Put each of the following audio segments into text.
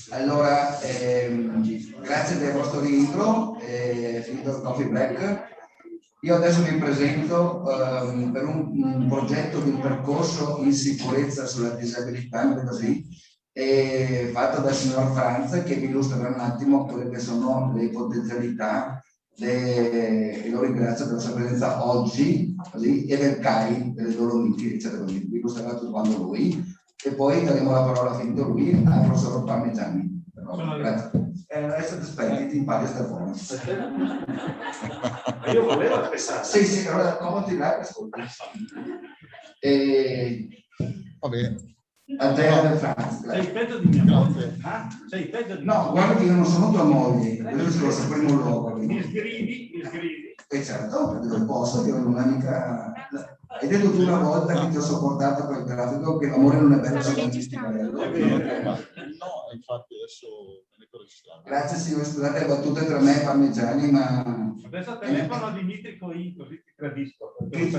Allora, grazie del vostro rientro, finito il coffee break. Io adesso vi presento per un progetto di un percorso in sicurezza sulla disabilità, così, fatto dal signor Franz, che vi illustrerà un attimo quelle che sono le potenzialità e lo ringrazio per la sua presenza oggi, così, e del CAI, delle Dolomiti, eccetera, così. Vi illustrerà tutto quanto lui. E poi daremo la parola finito lui al professor Parmigiani. Grazie. Adesso ti aspetti, ti impari a stare fuori. Io volevo aspettare. Sì, allora accomodi là e ascolti. Va bene. Andrea Franz. Sei peggio di mia moglie? Sei peggio di mia moglie? No, guarda che io non sono tua moglie, io sono il primo luogo. Mi sgridi. Certo, perché non posso, io non ho mica... Hai detto tu una volta che ti ho sopportato quel grafico che l'amore non è bello se non ci No, infatti adesso me ne registrare. Grazie signore, scusate le battute tra me e Parmigiani, ma... Adesso telefono a Dimitri Coin, così ti tradisco. Sì,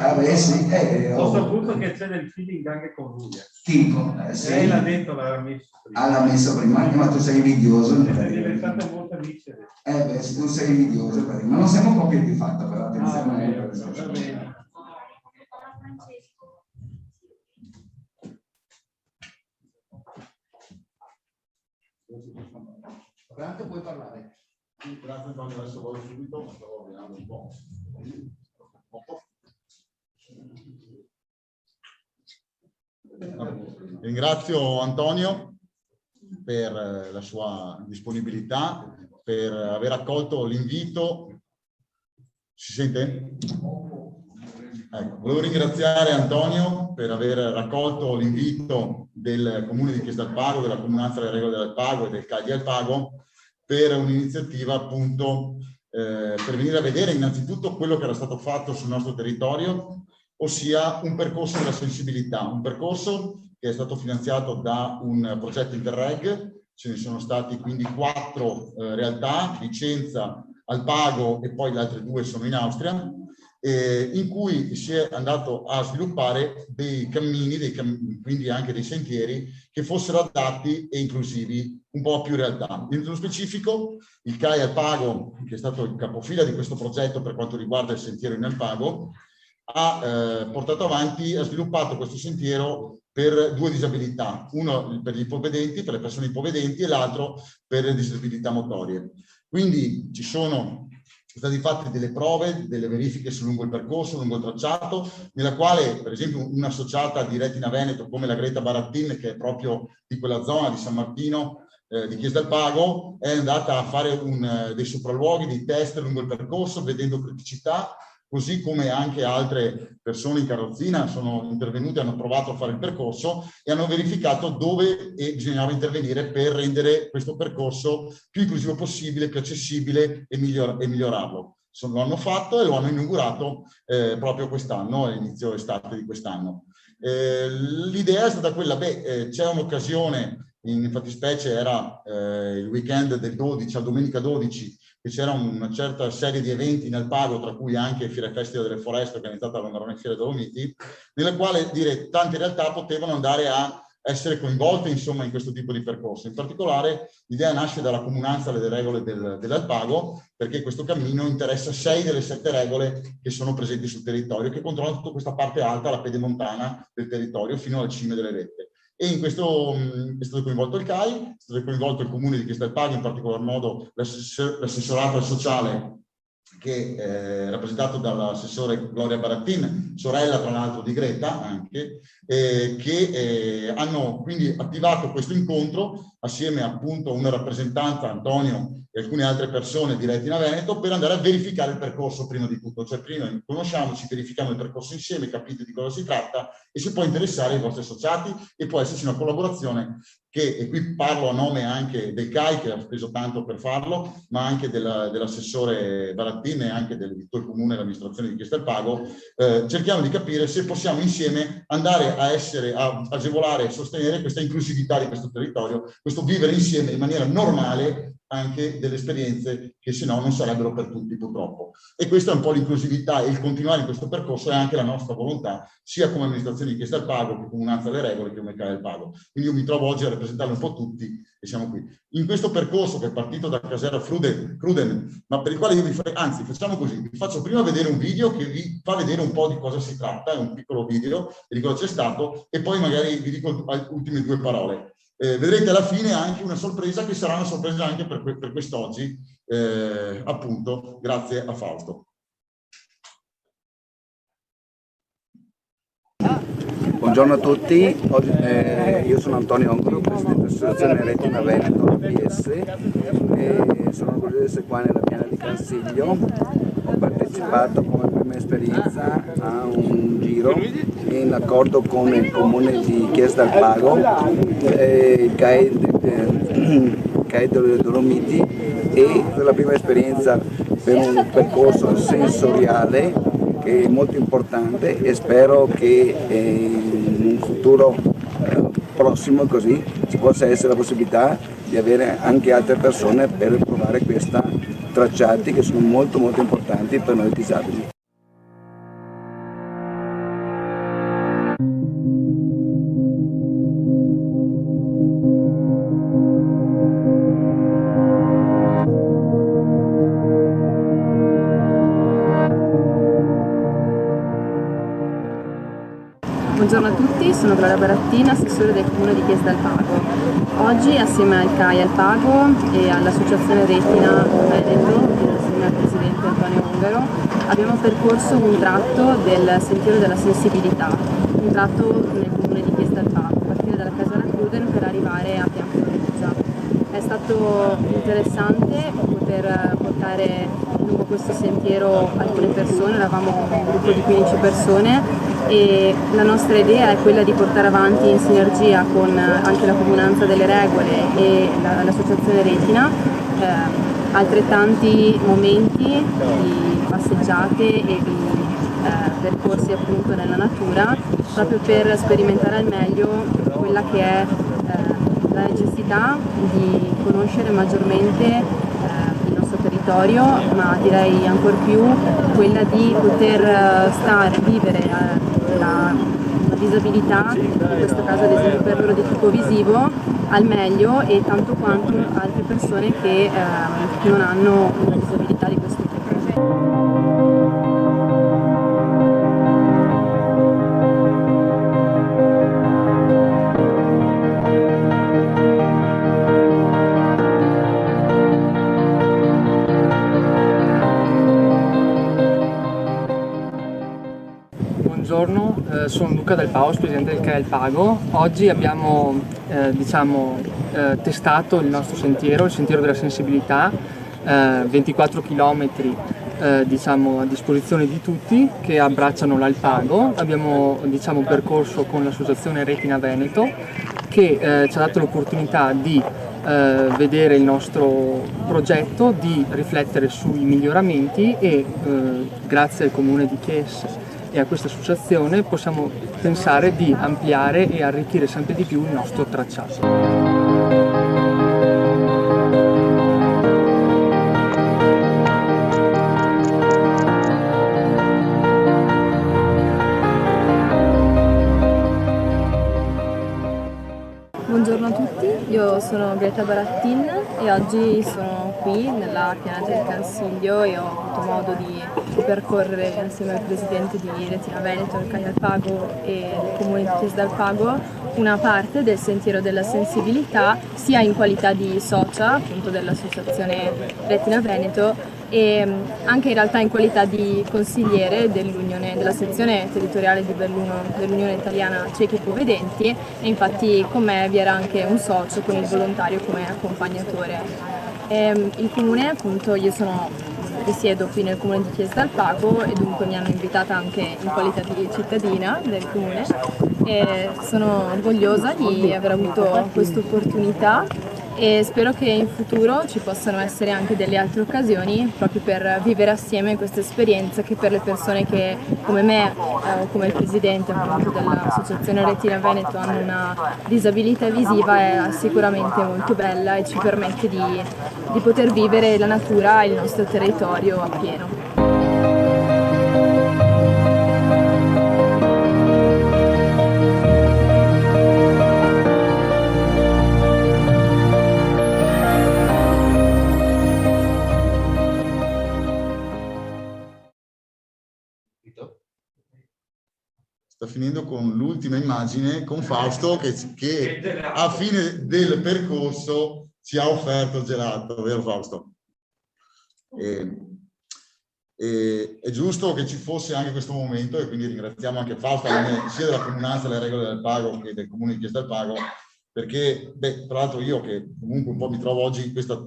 ho saputo che c'è del feeling anche con lui. Tipo, sì. Lei l'ha detto, l'ha messo prima. Ah, l'ha messo prima, ma tu sei invidioso. È diventato molto amici. Tu sei invidioso, ma non siamo coppie di fatto, però attenzione. Va bene. Franco, puoi parlare. Sì, grazie Antonio, adesso vado subito, stavo ordinando un po'. Ringrazio Antonio per la sua disponibilità, per aver accolto l'invito. Si sente? Ecco, volevo ringraziare Antonio per aver raccolto l'invito del Comune di Chiesa del Pago, della Comunanza delle Regole del Pago e del CAI del Pago per un'iniziativa appunto per venire a vedere innanzitutto quello che era stato fatto sul nostro territorio, ossia un percorso della sensibilità, un percorso che è stato finanziato da un progetto Interreg. Ce ne sono stati quindi 4 realtà, Vicenza, Alpago e poi le altre 2 sono in Austria, in cui si è andato a sviluppare dei cammini, quindi anche dei sentieri che fossero adatti e inclusivi, un po' più realtà. Nello specifico, il CAI Alpago, che è stato il capofila di questo progetto per quanto riguarda il sentiero in Alpago, ha portato avanti, ha sviluppato questo sentiero per 2 disabilità, uno per gli ipovedenti, per le persone ipovedenti, e l'altro per le disabilità motorie. Quindi ci sono state fatte delle prove, delle verifiche lungo il percorso, lungo il tracciato, nella quale per esempio un'associata di Retina Veneto come la Greta Barattin, che è proprio di quella zona di San Martino, di Chiesa del Pago, è andata a fare dei sopralluoghi, dei test lungo il percorso, vedendo criticità, così come anche altre persone in carrozzina sono intervenute, hanno provato a fare il percorso e hanno verificato dove bisognava intervenire per rendere questo percorso più inclusivo possibile, più accessibile e migliorarlo. Lo hanno fatto e lo hanno inaugurato proprio quest'anno, all'inizio estate di quest'anno. L'idea è stata quella, c'è un'occasione, in fattispecie era il weekend del 12 a domenica 12, che c'era una certa serie di eventi in Alpago, tra cui anche Fiera Festival delle Foreste organizzata dalla Marrone Fiera Dolomiti, nella quale tante realtà potevano andare a essere coinvolte insomma in questo tipo di percorso. In particolare l'idea nasce dalla comunanza delle regole dell'Alpago, perché questo cammino interessa 6 delle 7 regole che sono presenti sul territorio, che controllano tutta questa parte alta, la pedemontana del territorio, fino alle cime delle vette. E in questo è stato coinvolto il CAI, è stato coinvolto il Comune di Chiesa del Pago, in particolar modo l'assessorato sociale, che è rappresentato dall'assessore Gloria Barattin, sorella tra l'altro di Greta anche, che hanno quindi attivato questo incontro assieme appunto a una rappresentanza, Antonio e alcune altre persone di Retina Veneto, per andare a verificare il percorso prima di tutto. Cioè prima conosciamoci, verifichiamo il percorso insieme, capite di cosa si tratta e se può interessare i vostri associati, e può esserci una collaborazione che, e qui parlo a nome anche del CAI che ha speso tanto per farlo, ma anche dell'assessore Barattin e anche del Vittor Comune e l'amministrazione di Chiesa del Pago, cerchiamo di capire se possiamo insieme andare a agevolare e sostenere questa inclusività di questo territorio, questo vivere insieme in maniera normale anche delle esperienze che se no non sarebbero per tutti purtroppo. E questa è un po' l'inclusività e il continuare in questo percorso è anche la nostra volontà, sia come amministrazione di Chiesa del Pago, che Comunanza alle Regole, che come CAE del Pago. Quindi io mi trovo oggi a rappresentarli un po' tutti e siamo qui. In questo percorso che è partito da Casera Cruden, ma per il quale io facciamo così, vi faccio prima vedere un video che vi fa vedere un po' di cosa si tratta, è un piccolo video di cosa c'è stato, e poi magari vi dico le ultime due parole. Vedrete alla fine anche una sorpresa che sarà una sorpresa anche per quest'oggi, appunto grazie a Fausto. Buongiorno a tutti, oggi, io sono Antonio Ongolo, presidente dell'Associazione Retina Veneto APS, e sono orgoglioso di essere qua nella piana di Cansiglio. Ho partecipato come prima esperienza a un giro in accordo con il comune di Chiesa del Pago, il CAE delle Dolomiti, e per la prima esperienza per un percorso sensoriale che è molto importante, e spero che in un futuro prossimo così ci possa essere la possibilità di avere anche altre persone per provare questi tracciati che sono molto importanti per noi disabili. Buongiorno a tutti, sono Gloria Barattina, assessore del Comune di Chiesa del Pago. Oggi assieme al CAI al Pago e all'Associazione Retina Veneto, insieme al Presidente Antonio Ongaro, abbiamo percorso un tratto del Sentiero della Sensibilità, un tratto nel Comune di Chiesa del Pago, a partire dalla Casera Cruden per arrivare a Pianfiorenza. È stato interessante poter portare lungo questo sentiero alcune persone, eravamo un gruppo di 15 persone, e la nostra idea è quella di portare avanti in sinergia con anche la Comunanza delle Regole e l'Associazione Retina altrettanti momenti di passeggiate e di percorsi appunto nella natura, proprio per sperimentare al meglio quella che è la necessità di conoscere maggiormente il nostro territorio, ma direi ancor più quella di poter vivere la disabilità, in questo caso ad esempio per loro di tipo visivo, al meglio, e tanto quanto altre persone che non hanno una disabilità di questo tipo. Buongiorno, sono Luca Del Paus, presidente del CAE del Pago. Oggi abbiamo testato il nostro sentiero, il Sentiero della Sensibilità, 24 km a disposizione di tutti che abbracciano l'Alpago. Abbiamo percorso con l'Associazione Retina Veneto, che ci ha dato l'opportunità di vedere il nostro progetto, di riflettere sui miglioramenti e grazie al Comune di Chiesa e a questa associazione possiamo pensare di ampliare e arricchire sempre di più il nostro tracciato. Buongiorno a tutti, io sono Greta Barattin e oggi sono qui nella piana del Cansiglio e ho avuto modo di percorrere insieme al Presidente di Retina Veneto, il CAI al Pago e il Comune di Chiesa del Pago una parte del Sentiero della Sensibilità, sia in qualità di socia appunto dell'Associazione Retina Veneto e anche in realtà in qualità di consigliere della sezione territoriale di Belluno dell'Unione Italiana Ciechi Ipovedenti, e infatti con me vi era anche un socio con il volontario come accompagnatore. Il comune, appunto, io risiedo qui nel comune di Chiesa del Pago e dunque mi hanno invitata anche in qualità di cittadina del comune e sono orgogliosa di aver avuto questa opportunità e spero che in futuro ci possano essere anche delle altre occasioni proprio per vivere assieme questa esperienza che per le persone che come me o come il presidente appunto dell'Associazione Retina Veneto hanno una disabilità visiva è sicuramente molto bella e ci permette di poter vivere la natura e il nostro territorio appieno. Sta finendo con l'ultima immagine con Fausto che a fine del percorso ci ha offerto il gelato, vero Fausto? È giusto che ci fosse anche questo momento e quindi ringraziamo anche Fausto sia della comunanza delle regole del pago che del comune di Chiesa del Pago, perché tra l'altro io che comunque un po' mi trovo oggi in questa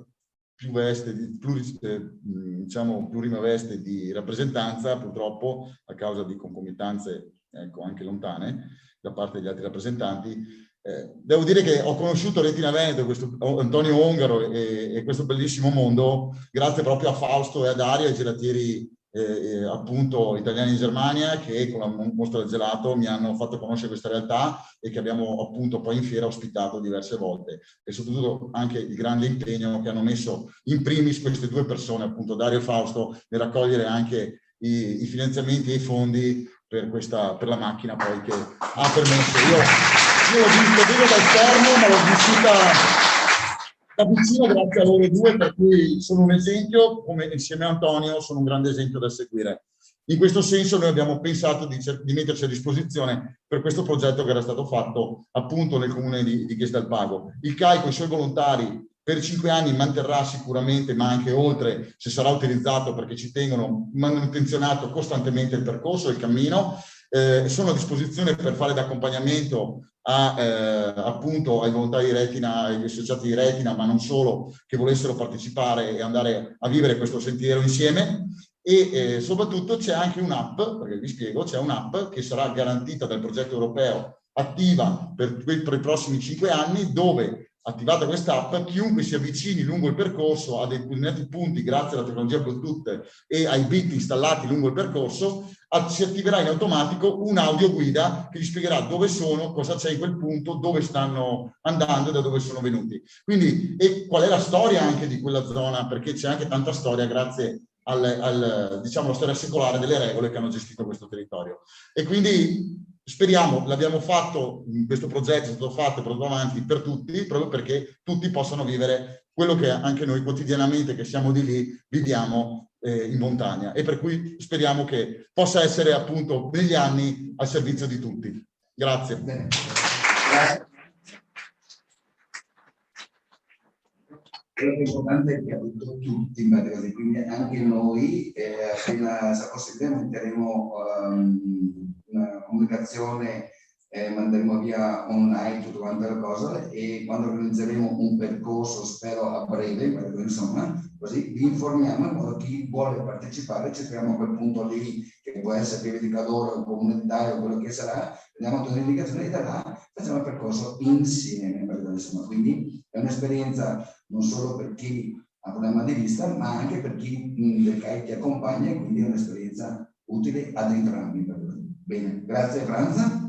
plurima veste di rappresentanza, purtroppo a causa di concomitanze anche lontane da parte degli altri rappresentanti. Devo dire che ho conosciuto Retina Veneto, Antonio Ongaro e questo bellissimo mondo grazie proprio a Fausto e a Dario, ai gelatieri appunto italiani in Germania, che con la mostra del gelato mi hanno fatto conoscere questa realtà e che abbiamo appunto poi in fiera ospitato diverse volte, e soprattutto anche il grande impegno che hanno messo in primis queste due persone, appunto Dario e Fausto, nel raccogliere anche i finanziamenti e i fondi per la macchina poi che ha permesso. Io l'ho visto da esterno, ma l'ho vissuta da vicino grazie a loro due, per cui sono un esempio, come insieme a Antonio sono un grande esempio da seguire. In questo senso noi abbiamo pensato di metterci a disposizione per questo progetto che era stato fatto appunto nel comune di Chiesa del Pago. Il CAI con i suoi volontari per 5 anni manterrà sicuramente, ma anche oltre, se sarà utilizzato, perché ci tengono, manutenzionato costantemente il percorso, il cammino. Sono a disposizione per fare d'accompagnamento appunto ai volontari di Retina, agli associati di Retina, ma non solo, che volessero partecipare e andare a vivere questo sentiero insieme. E soprattutto c'è anche un'app, perché vi spiego, c'è un'app che sarà garantita dal progetto europeo, attiva per i prossimi 5 anni, dove attivata quest'app, chiunque si avvicini lungo il percorso a determinati punti grazie alla tecnologia Bluetooth e ai bit installati lungo il percorso, si attiverà in automatico un'audioguida che gli spiegherà dove sono, cosa c'è in quel punto, dove stanno andando e da dove sono venuti. Quindi, e qual è la storia anche di quella zona, perché c'è anche tanta storia grazie diciamo, alla storia secolare delle regole che hanno gestito questo territorio. E quindi speriamo, l'abbiamo fatto, questo progetto è stato fatto e portato avanti per tutti, proprio perché tutti possano vivere quello che anche noi quotidianamente che siamo di lì viviamo in montagna, e per cui speriamo che possa essere appunto negli anni al servizio di tutti. Grazie. Bene. Grazie. Quello che è importante è che ha detto tutti, quindi anche noi appena sarà possibile metteremo una comunicazione, manderemo via online tutto quanto la cosa, e quando organizzeremo un percorso, spero a breve, insomma, così vi informiamo in modo che chi vuole partecipare, cerchiamo a quel punto lì, che può essere Pieve di Cadore o comunitario, quello che sarà, andiamo a tutte le indicazioni da là, facciamo il percorso insieme, insomma, quindi è un'esperienza non solo per chi ha problema di vista, ma anche per chi del CAI ti accompagna, e quindi è un'esperienza utile ad entrambi. Bene, grazie Franza.